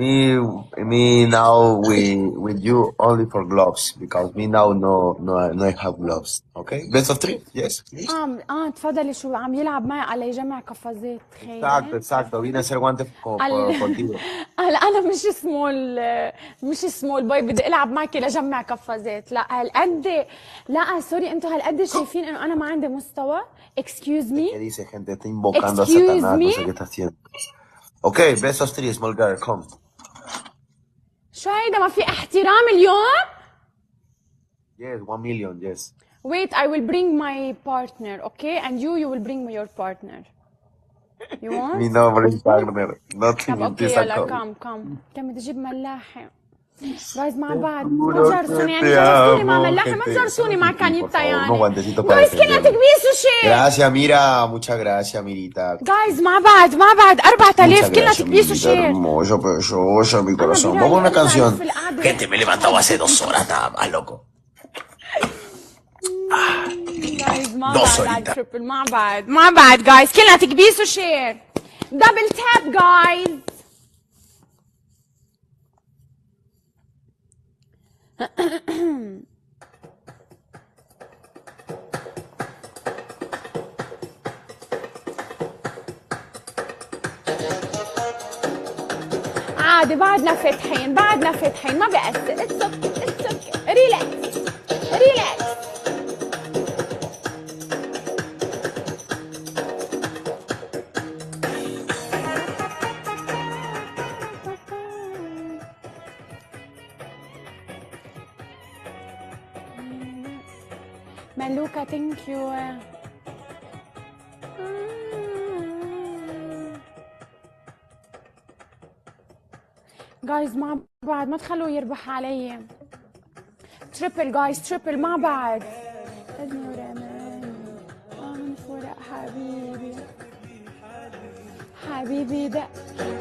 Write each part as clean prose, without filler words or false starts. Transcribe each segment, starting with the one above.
Me, me now with you only for gloves because me now no I have gloves. Okay, best of three. Yes, please. تفضلي. شو عم يلعب معي؟ قال لي يجمع قفازات، Exacto, تخيلي. exacto. Vine a hacer guantes قال contigo. قال انا مش سمول بوي، بدي العب معك لجمع قفازات. لا هالقد، لا سوري، انتوا هالقد شايفين انه انا ما عندي مستوى؟ اكسكيوز ¿Qué مي، dice, gente? Está invocando a اكسكيوز Satanás. No مي. sé qué está haciendo. Ok, besos three, small girl, come. شو هيدا؟ ما في احترام اليوم. Yes, 1 million, yes. Wait, I will bring my partner, okay? And you will bring your partner. You Mi want? nombre es Wagner. No te طب اوكي empieza يلا، con. كم بدي اجيب ملاحة. جايز مع Te بعض، ما juro que تجرسوني يعني، te جرسوني مع amo, ملاحة، ما gente. تجرسوني مع Y por كانيتا favor, unos يعني. guantecitos para جايز كلنا defenderme. تكبيسوا شيء. Gracias, Mira. Muchas gracias, Mirita. جايز مع بعض 4000 Muchas كلنا gracias, mi تكبيسوا vida شير. hermosa, preciosa, mi انا corazón. Vamos a برايي una ارجع canción. لف القعده. Gente, me he levantado hace 2 horas nada más, loco. جايز مع Dos بعض على horitas. التريبل، مع بعض جايز كلنا تكبيسوا شير. دبل تاب جايز. عادي، بعدنا فاتحين ما بأثر. اتس اوكي ريلاكس. ملوكة ثانك يو. جايز مع بعض، ما تخلوه يربح علي. تريبل جايز، تريبل مع بعض. خدني ورماني من فراق حبيبي ده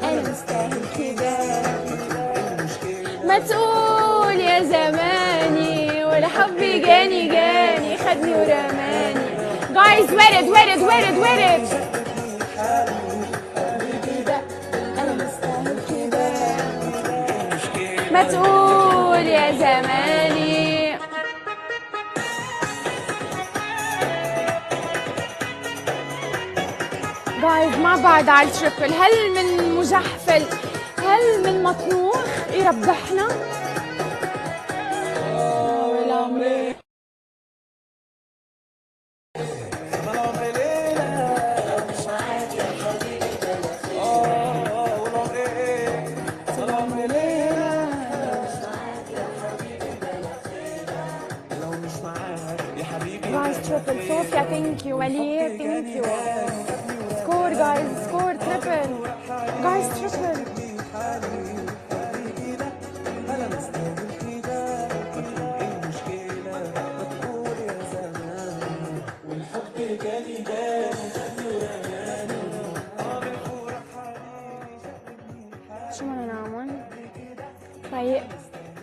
انا مستاهل كده. ما تقول يا زماني والحب جاني خدني ورماني. جايز ورد. ما تقول يا زماني. جايز مع بعض على التريبل. هل من مجحفل، هل من مطنوخ يربحنا؟ جايز تريبل. صوفيا ثانك يو. وليد ثانك يو. سكور جايز، سكور تريبل. جايز تريبل. شو بدنا نعمل؟ طيب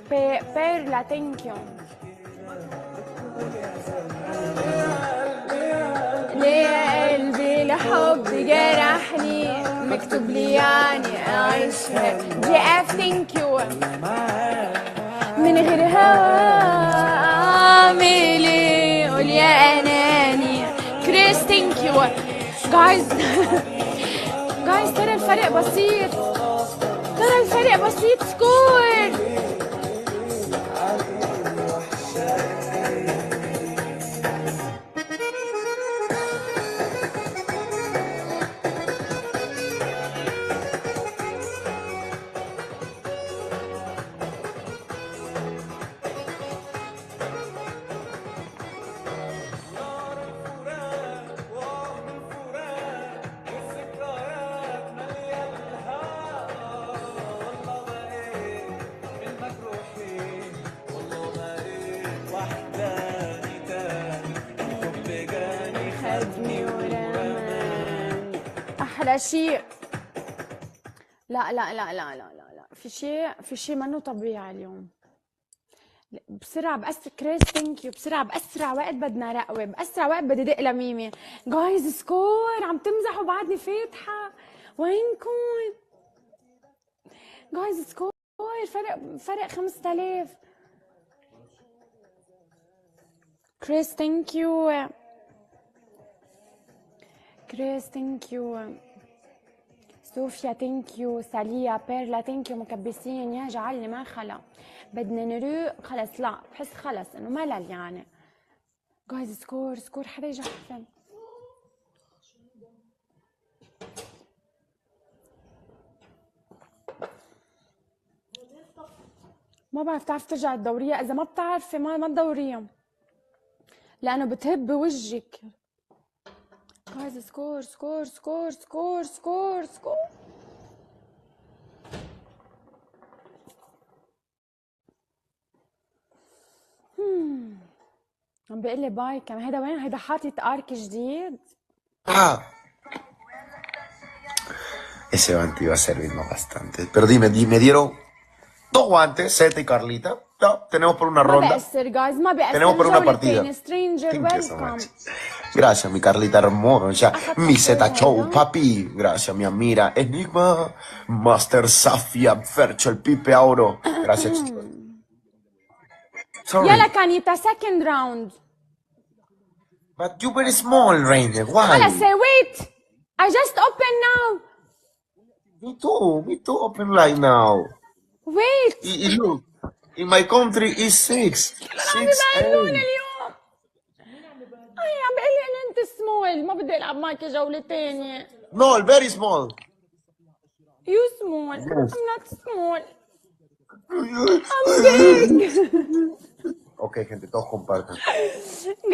بيرلا ثانك يو. ليه يا قلبي الحب جرحني، مكتوب لي يعني اعيشها. جي اف ثانك يو. من غير هوا اعمل ايه؟ قول يا اناني. كريس ثانك يو. جايز ترى الفرق بسيط. سكور. خدني ورماني. احلى شيء. لا في شيء منه طبيعي اليوم. بسرعة بأسرع. كريس ثانك يو. بسرعة بأسرع وقت بدنا رقوة، بأسرع وقت بدي دق لميمي. جايز سكور. عم تمزحوا بعدني فاتحة. وينكم؟ جايز سكور، فرق 5000. كريس ثانك يو. كريس ثانك يو. صوفيا ثانك يو. ساليا بيرلا ثانك يو. مكبسين يا جعلني ما خلا. بدنا نروق خلص. لا بحس خلص انه ملل يعني. جايز سكور حدا يجحفل. ما بعرف تعرف ترجع الدورية. إذا ما بتعرفي ما تدوريها لأنه بتهب بوجهك. جايز سكور. عم بيقول لي باي كم. هيدا وين؟ هيدا حاطط ارك جديد. Ah, ese guante iba a servirnos bastante. Pero me dieron 2 guantes, Zeta y Carlita. Ya, tenemos por una ما ronda. بأثر جايز، ما بأثر. Tenemos por una partida. جولتين. سترينجر Thank you so ويلكم. much. Gracias, mi Carlita hermosa. Mi Zeta Show, papi. Gracias, mi Amira. Enigma, Master Safia, Fercho, el Pipe Auro. Gracias, chicos. Sorry, يلا كانيتا سكند راوند. but you very small, Rainer. Why? خلص wait. I just open now. Me too, open right now. Wait. Look, in my country is 6. عم ببينون اليوم. اي عم بقول لي انه انت سمول. ما بدي العب معك جولة تانية. No, very small. You small. Yes. I'm not small. I'm big. Ok, gente, todos compartan.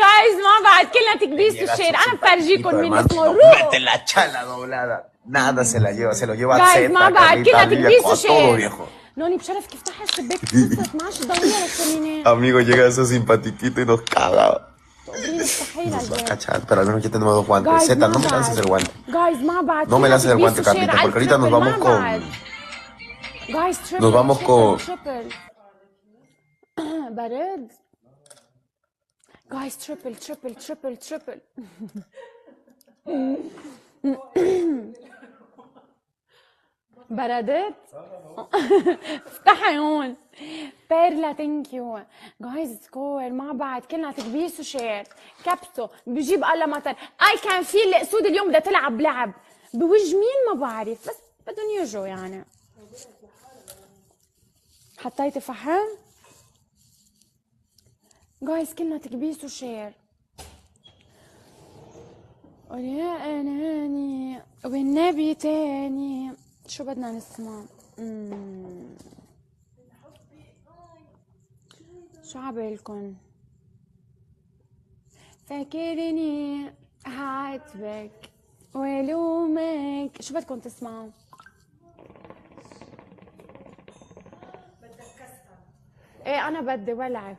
جايز ما بعد كلنا تكبيس الشير. انا بفرجيكم مين اسمه. Mete la chala doblada. Nada se la lleva, se lo lleva جايز Z, ما بعد Carlita, كلنا Lilia, تكبيس a todo الشير. viejo. نوني بشرف كيف فتح الشباك خلصت. معاش الدورية للسنينات. Amigo, llega ese simpatiquito y nos caga. تقبرين مستحيل Nos va a البيت. cachar, pero al menos ya tenemos 2 guantes. جايز Z, ما no me lances el بعد. guante. جايز ما بعد. No me lances el guante, كلنا Carlita, تكبيس porque ahorita الشير nos على vamos التريبل. con... ما بعد. جايز تريبل. Nos vamos con... تريبل. برد. جايز تريبل. بردت؟ افتحي هون. بيرلا ثانك يو. جايز سكور مع بعض كلنا تكبيس وشير. كبسو بجيب الله مطر. اي كان في الاسود اليوم بدها تلعب لعب بوجه مين ما بعرف، بس بدهم يجوا يعني. حطيتي فحم؟ جايز كلنا تكبيس وشير. قول يا اناني والنبي تاني. شو بدنا نسمع؟ شو عبالكن؟ فاكرني هعاتبك ولومك. شو بدكن تسمعوا؟ ايه انا بدي ولعب.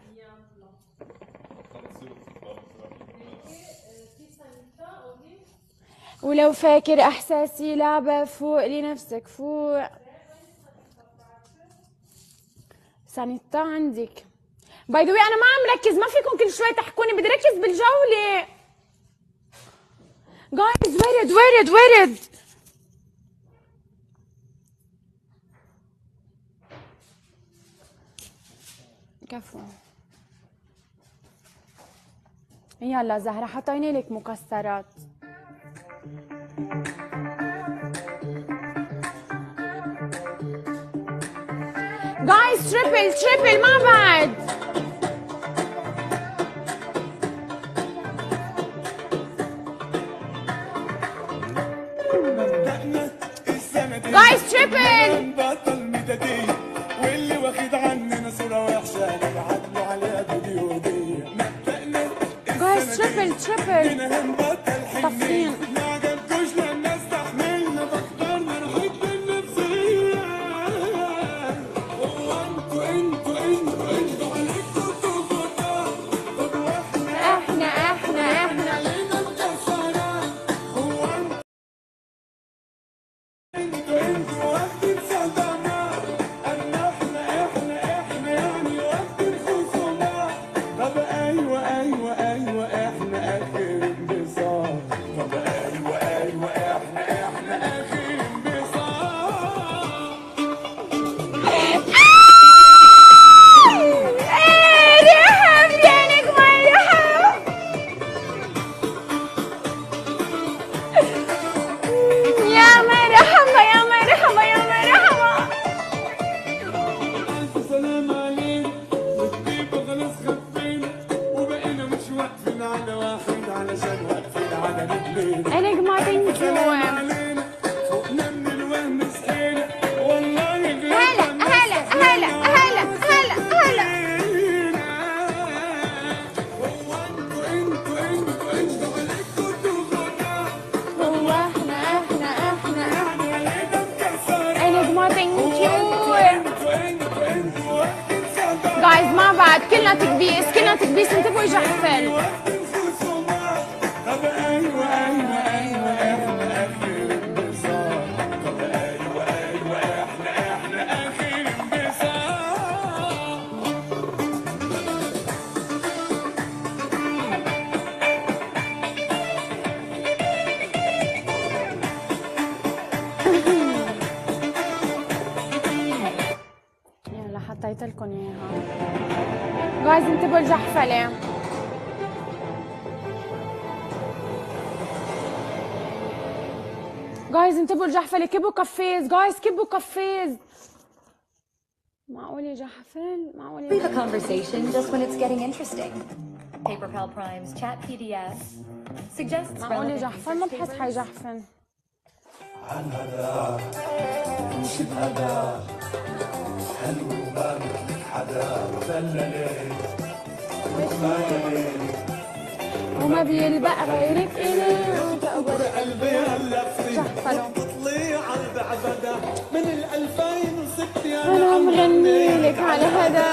ولو فاكر احساسي لعبة فوق لنفسك فوق. سانيتا عندك. باي ذا انا ما عم ركز. ما فيكم كل شوي تحكوني. بدي ركز بالجولة. جايز ورد. كفو. يلا زهرة حطينا لك مكسرات. جايز تريبل مع بعض. جايز تريبل. واللي واخد عننا صورة وحشة نبعتله عليها فيديو دي. جايز تريبل. طفين. ما عجبكوش لما استحملنا فاخترنا نحب النفسية. هو انتوا عليكوا تفضل. طب احنا علينا مكسرة. هو انتوا ثانك يو. جايز مع بعض كلنا تكبيس كلنا تكبيس، انتبهوا يجي حفل. طب ايوه ايوه ايوه احنا اخر انبساط. طب ايوه ايوه احنا اخر انبساط. يلا حطيت لكم اياها. جايز انتبهوا الجحفله. جايز انتبهوا الجحفله، كبوا كفيز جايز، كبوا كفيز. معقول يا جحفل؟ معقول يا Leave a جحفل؟ conversation just when it's getting interesting. PayPal Prime's Chat PDF suggests معقول يا relevant جحفل؟ ما research بحس papers. حيجحفل. عن هذا مش بهذا حلو ما مثلك حدا دللي ما يلي وما بيلبق غيرك إلي وتقبل قلبي هلا جحفلوا. تطلي على البعبدة من 2006 أنا مغني لك على هذا.